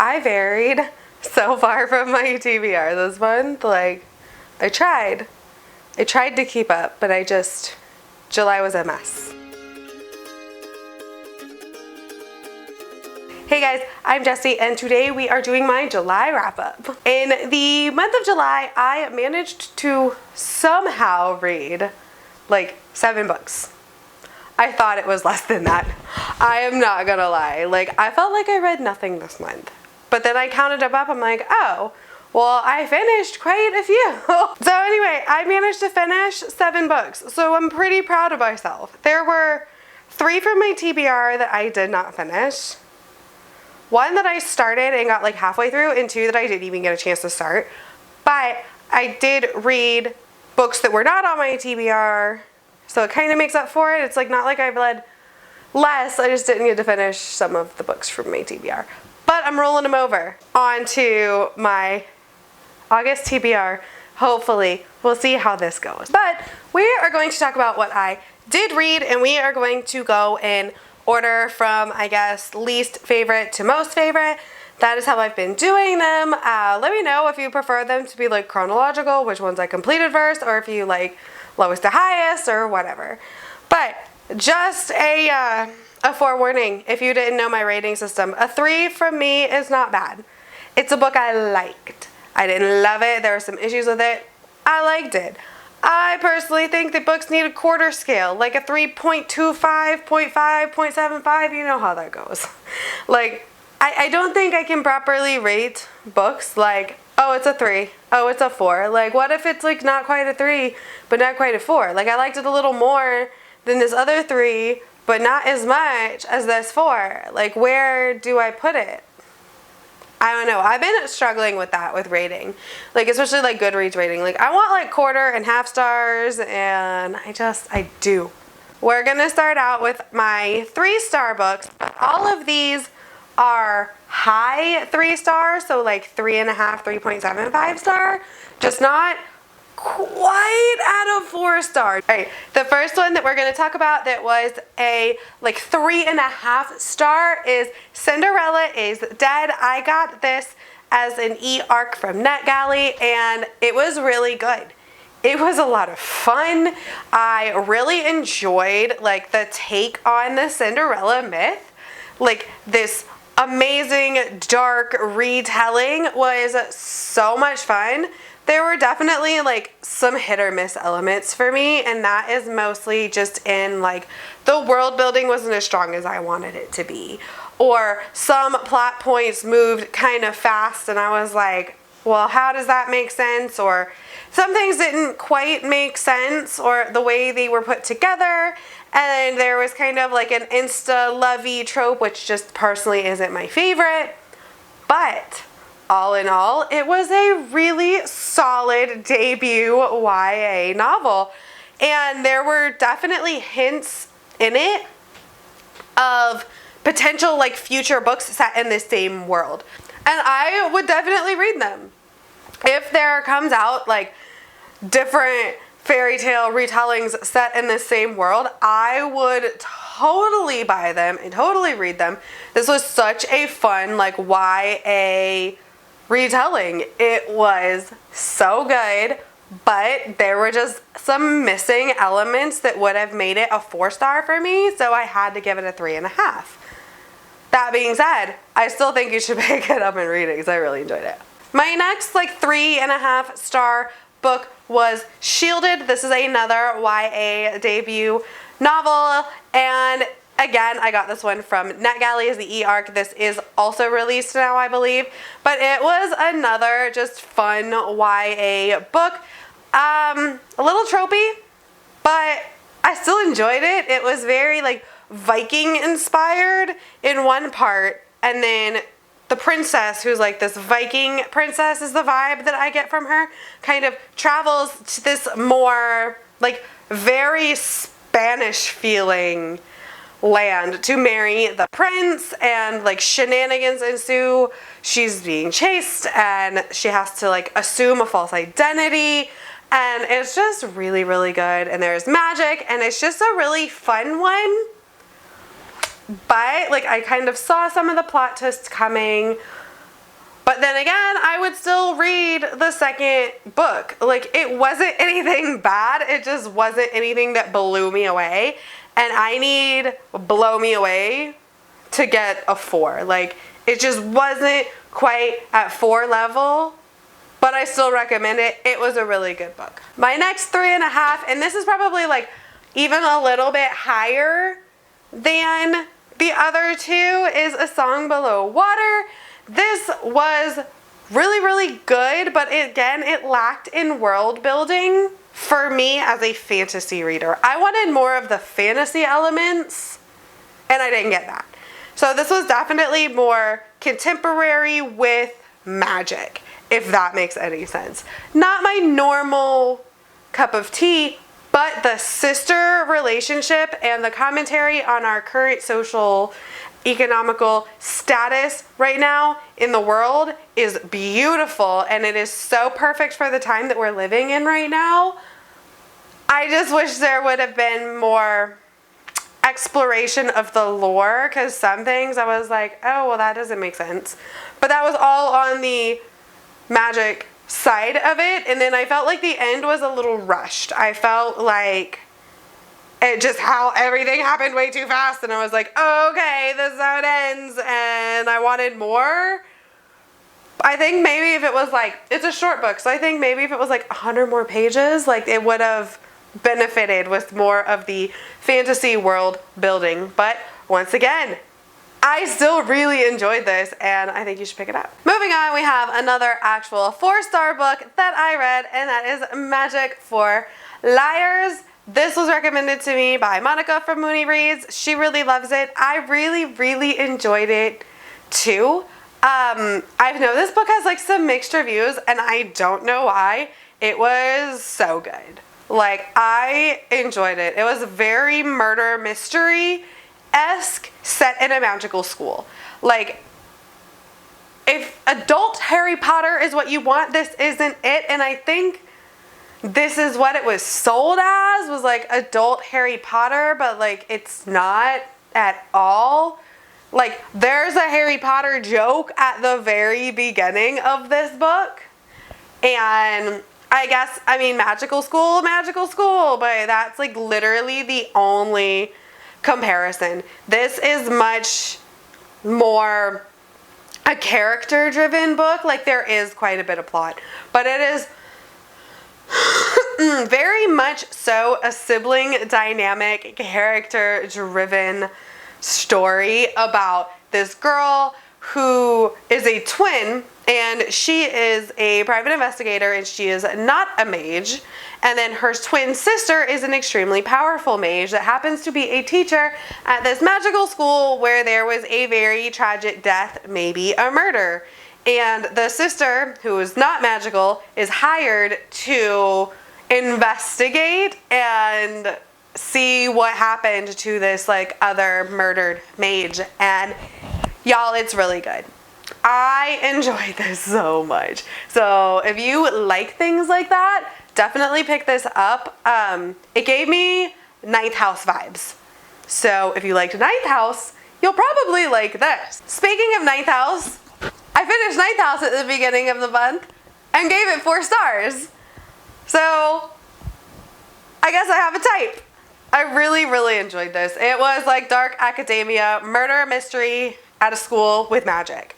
I varied so far from my TBR this month. Like, I tried to keep up, but July was a mess. Hey guys, I'm Jessie, and today we are doing my July wrap up. In the month of July, I managed to somehow read like 7 books. I thought it was less than that. I am not gonna lie. Like, I felt like I read nothing this month. But then I counted them up, I'm like, oh, well, I finished quite a few. So anyway, I managed to finish 7 books, so I'm pretty proud of myself. There were 3 from my TBR that I did not finish. 1 that I started and got like halfway through, and 2 that I didn't even get a chance to start. But I did read books that were not on my TBR, so it kind of makes up for it. It's like not like I've read less, I just didn't get to finish some of the books from my TBR. But I'm rolling them over onto my August TBR. Hopefully, we'll see how this goes. But we are going to talk about what I did read, and we are going to go in order from, I guess, least favorite to most favorite. That is how I've been doing them. Let me know if you prefer them to be like chronological, which ones I completed first, or if you like lowest to highest or whatever. But just a forewarning, if you didn't know my rating system, a 3 from me is not bad. It's a book I liked. I didn't love it. There were some issues with it. I liked it. I personally think that books need a quarter scale, like a 3.25, 0.5, 0.75, you know how that goes. Like, I don't think I can properly rate books like, oh, it's a 3, oh, it's a 4. Like, what if it's like not quite a 3, but not quite a 4? Like, I liked it a little more than this other 3, but not as much as this 4. Like, where do I put it? I don't know. I've been struggling with that with rating. Like, especially like Goodreads rating. Like, I want like quarter and half stars, and I do. We're gonna start out with my 3-star books. All of these are high 3 stars, so like 3.5, 3.75 star. Just not quite at a 4 star. All right, the first one that we're going to talk about that was a like 3.5 star is Cinderella is Dead. I got this as an e-arc from NetGalley, and it was really good. It was a lot of fun. I really enjoyed like the take on the Cinderella myth. Like, this amazing dark retelling was so much fun. There were definitely like some hit or miss elements for me, and that is mostly just in like the world building wasn't as strong as I wanted it to be, or some plot points moved kind of fast and I was like, well, how does that make sense? Or some things didn't quite make sense, or the way they were put together. And there was kind of like an insta-lovey trope, which just personally isn't my favorite. But all in all, it was a really solid debut YA novel. And there were definitely hints in it of potential like future books set in the same world. And I would definitely read them. If there comes out like different fairy tale retellings set in the same world, I would totally buy them and totally read them. This was such a fun like YA retelling. It was so good, but there were just some missing elements that would have made it a 4-star for me, so I had to give it a 3.5. That being said, I still think you should pick it up and read it because I really enjoyed it. My next like 3.5 star book was Shielded. This is another YA debut novel, and again, I got this one from NetGalley as the e-arc. This is also released now, I believe, but it was another just fun YA book. A little tropey, but I still enjoyed it. It was very like Viking inspired in one part, and then the princess, who's like this Viking princess is the vibe that I get from her, kind of travels to this more like very Spanish feeling land to marry the prince, and like shenanigans ensue. She's being chased and she has to like assume a false identity, and it's just really, really good, and there's magic, and it's just a really fun one. But like, I kind of saw some of the plot twists coming, But then again, I would still read the second book. Like, it wasn't anything bad. It just wasn't anything that blew me away. And I need blow me away to get a 4. Like, it just wasn't quite at 4 level, but I still recommend it. It was a really good book. My next 3.5, and this is probably like even a little bit higher than the other two, is A Song Below Water. This was really, really good, but again, it lacked in world building for me as a fantasy reader. I wanted more of the fantasy elements, and I didn't get that. So this was definitely more contemporary with magic, if that makes any sense. Not my normal cup of tea, but the sister relationship and the commentary on our current social economical status right now in the world is beautiful, and it is so perfect for the time that we're living in right now. I just wish there would have been more exploration of the lore, because some things I was like, oh, well, that doesn't make sense. But that was all on the magic side of it, and then I felt like the end was a little rushed. I felt like it just how everything happened way too fast, and I was like, oh, okay, this is how it ends, and I wanted more. I think maybe if it was like, it's a short book, so I think maybe if it was like 100 more pages, like it would have benefited with more of the fantasy world building. But once again, I still really enjoyed this, and I think you should pick it up. Moving on, we have another actual 4-star book that I read, and that is Magic for Liars. This was recommended to me by Monica from Mooney Reads. She really loves it. I really, really enjoyed it too. I know this book has like some mixed reviews, and I don't know why. It was so good. Like, I enjoyed it. It was very murder mystery-esque, set in a magical school. Like, if adult Harry Potter is what you want, this isn't it. And I think this is what it was sold as, was like adult Harry Potter, but like it's not at all. Like, there's a Harry Potter joke at the very beginning of this book, and I guess, I mean, magical school, but that's like literally the only comparison. This is much more a character-driven book. Like, there is quite a bit of plot, but it is very much so a sibling dynamic, character-driven story about this girl who is a twin, and she is a private investigator, and she is not a mage. And then her twin sister is an extremely powerful mage that happens to be a teacher at this magical school where there was a very tragic death, maybe a murder. And the sister, who is not magical, is hired to investigate and see what happened to this like other murdered mage. And y'all, it's really good. I enjoyed this so much. So if you like things like that, definitely pick this up. It gave me Ninth House vibes. So if you liked Ninth House, you'll probably like this. Speaking of Ninth House, I finished Ninth House at the beginning of the month and gave it 4 stars. So I guess I have a type. I really, really enjoyed this. It was like dark academia, murder mystery at a school with magic.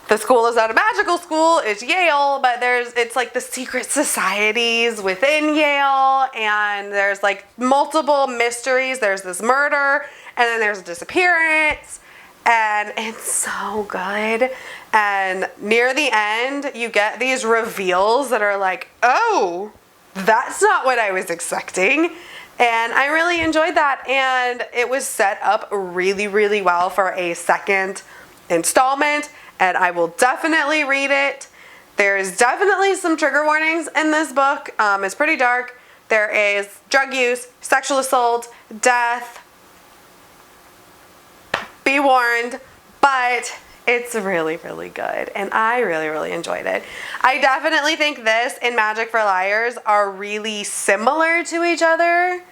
The school is not a magical school, it's Yale, but it's like the secret societies within Yale, and there's like multiple mysteries. There's this murder, and then there's a disappearance, and it's so good. And near the end, you get these reveals that are like, oh, that's not what I was expecting. And I really enjoyed that, and it was set up really, really well for a second installment, and I will definitely read it. There's definitely some trigger warnings in this book. It's pretty dark. There is drug use, sexual assault, death. Be warned, but it's really, really good, and I really, really enjoyed it. I definitely think this and Magic for Liars are really similar to each other.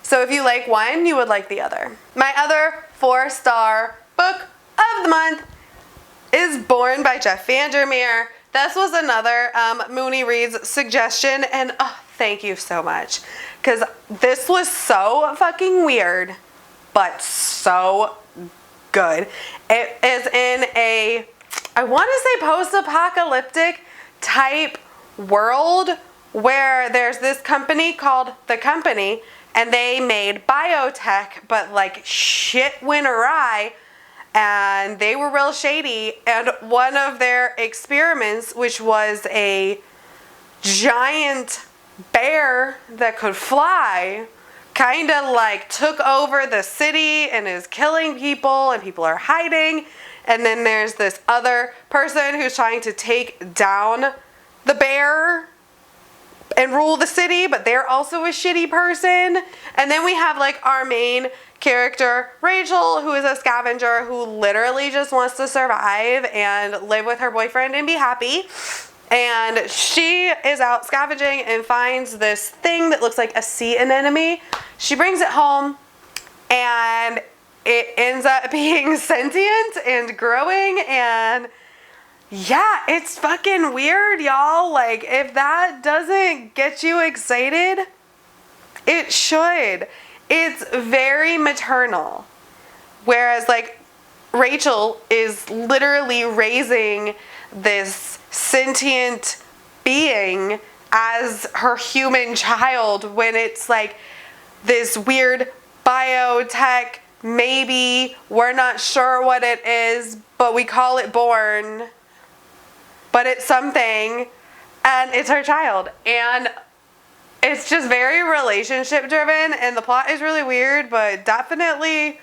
So if you like one, you would like the other. My other 4-star book of the month is Born by Jeff Vandermeer. This was another Mooney Reads suggestion, and thank you so much, because this was so fucking weird, but so good. It is in a, I want to say post-apocalyptic type world where there's this company called The Company, and they made biotech, but like shit went awry, and they were real shady. And one of their experiments, which was a giant bear that could fly, kind of like took over the city and is killing people, and people are hiding. And then there's this other person who's trying to take down the bear and rule the city, but they're also a shitty person. And then we have like our main character, Rachel, who is a scavenger who literally just wants to survive and live with her boyfriend and be happy. And she is out scavenging and finds this thing that looks like a sea anemone. She brings it home, and it ends up being sentient and growing, and yeah, it's fucking weird, y'all. Like, if that doesn't get you excited, it should. It's very maternal. Whereas, like, Rachel is literally raising this sentient being as her human child, when it's like this weird biotech, maybe, we're not sure what it is, but we call it Born. But it's something, and it's her child. And it's just very relationship driven, and the plot is really weird, but definitely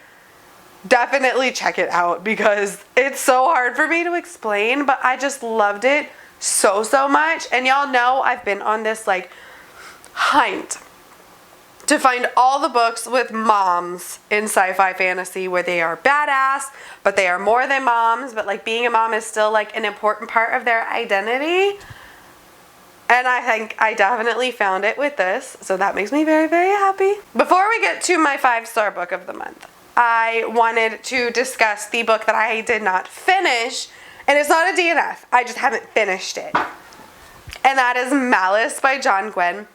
check it out, because it's so hard for me to explain, but I just loved it so much. And y'all know I've been on this like hunt to find all the books with moms in sci-fi fantasy where they are badass, but they are more than moms, but like being a mom is still like an important part of their identity. And I think I definitely found it with this, so that makes me very happy. Before we get to my 5-star book of the month, I wanted to discuss the book that I did not finish, and it's not a DNF, I just haven't finished it. And that is Malice by John Gwynne.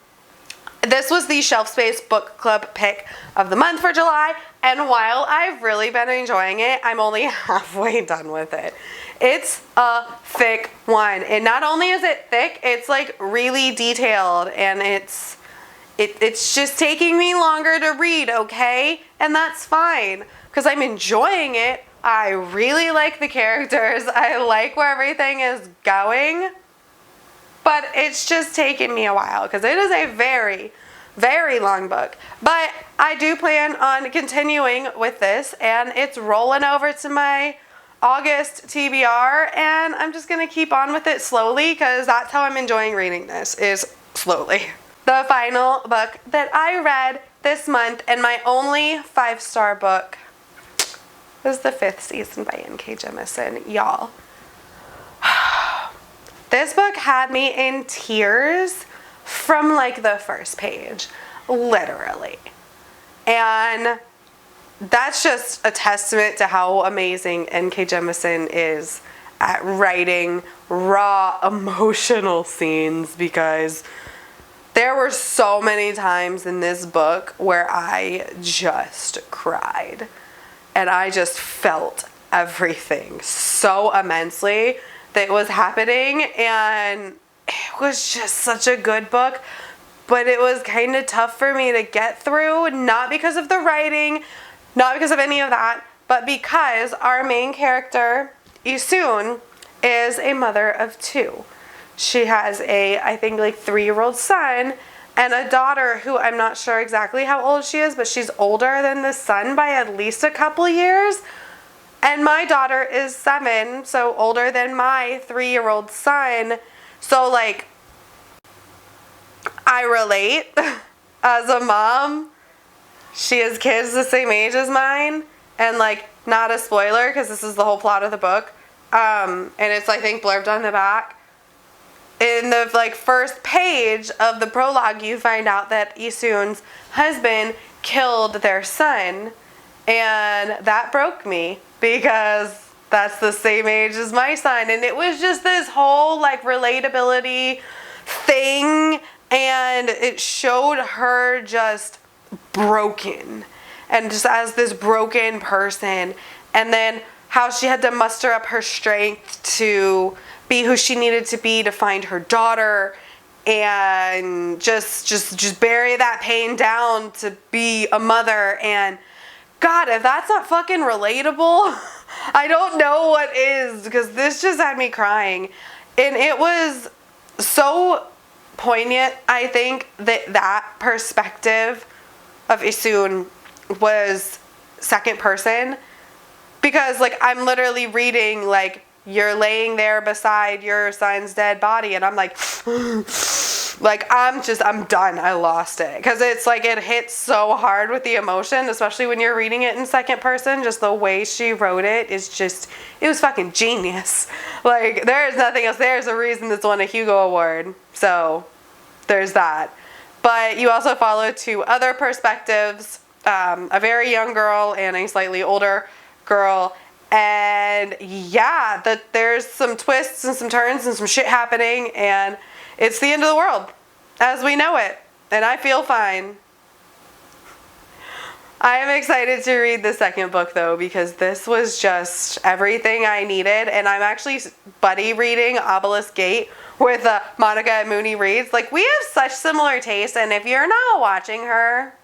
This was the Shelf Space Book Club pick of the month for July, and while I've really been enjoying it, I'm only halfway done with it. It's a thick one, and not only is it thick, it's like really detailed, and it's just taking me longer to read, okay? And that's fine, because I'm enjoying it. I really like the characters. I like where everything is going. But it's just taken me a while, because it is a very long book. But I do plan on continuing with this, and it's rolling over to my August TBR, and I'm just going to keep on with it slowly, because that's how I'm enjoying reading this, is slowly. The final book that I read this month, and my only 5-star book, was The Fifth Season by N.K. Jemisin. Y'all, this book had me in tears from like the first page, literally. And that's just a testament to how amazing N.K. Jemisin is at writing raw emotional scenes, because there were so many times in this book where I just cried, and I just felt everything so immensely that was happening, and it was just such a good book. But it was kind of tough for me to get through, not because of the writing, not because of any of that, but because our main character, Isun, is a mother of 2. She has a, I think, like 3-year-old son and a daughter who I'm not sure exactly how old she is, but she's older than the son by at least a couple years. And my daughter is 7, so older than my 3-year-old son. So, like, I relate as a mom. She has kids the same age as mine. And, like, not a spoiler, because this is the whole plot of the book. And it's, I think, blurbed on the back. In the, like, first page of the prologue, you find out that Isun's husband killed their son. And that broke me, because that's the same age as my son. And it was just this whole like relatability thing, and it showed her just broken and just as this broken person, and then how she had to muster up her strength to be who she needed to be to find her daughter, and just bury that pain down to be a mother. And God, if that's not fucking relatable, I don't know what is, because this just had me crying. And it was so poignant, I think, that perspective of Isun was second person, because like I'm literally reading like you're laying there beside your son's dead body, and I'm like I'm done. I lost it, because it's like it hits so hard with the emotion, especially when you're reading it in second person. Just the way she wrote it is just, it was fucking genius. Like there's nothing else. There's a reason this won a Hugo Award, so there's that. But you also follow two other perspectives, a very young girl and a slightly older girl. And yeah, there's some twists and some turns and some shit happening, and it's the end of the world as we know it. And I feel fine. I am excited to read the second book though, because this was just everything I needed. And I'm actually buddy reading Obelisk Gate with Monica at Mooney Reads. Like, we have such similar tastes, and if you're not watching her,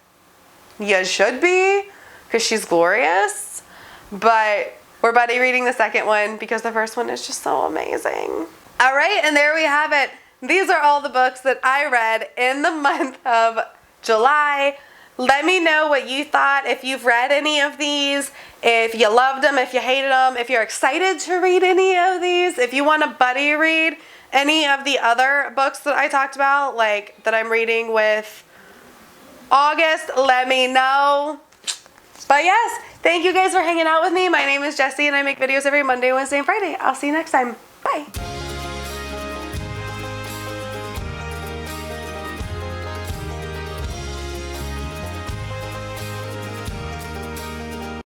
you should be, because she's glorious. But we're buddy reading the second one because the first one is just so amazing. All right, and there we have it. These are all the books that I read in the month of July. Let me know what you thought, if you've read any of these, if you loved them, if you hated them, if you're excited to read any of these, if you want to buddy read any of the other books that I talked about, like that I'm reading with August, let me know. But yes, thank you guys for hanging out with me. My name is Jessie, and I make videos every Monday, Wednesday, and Friday. I'll see you next time. Bye.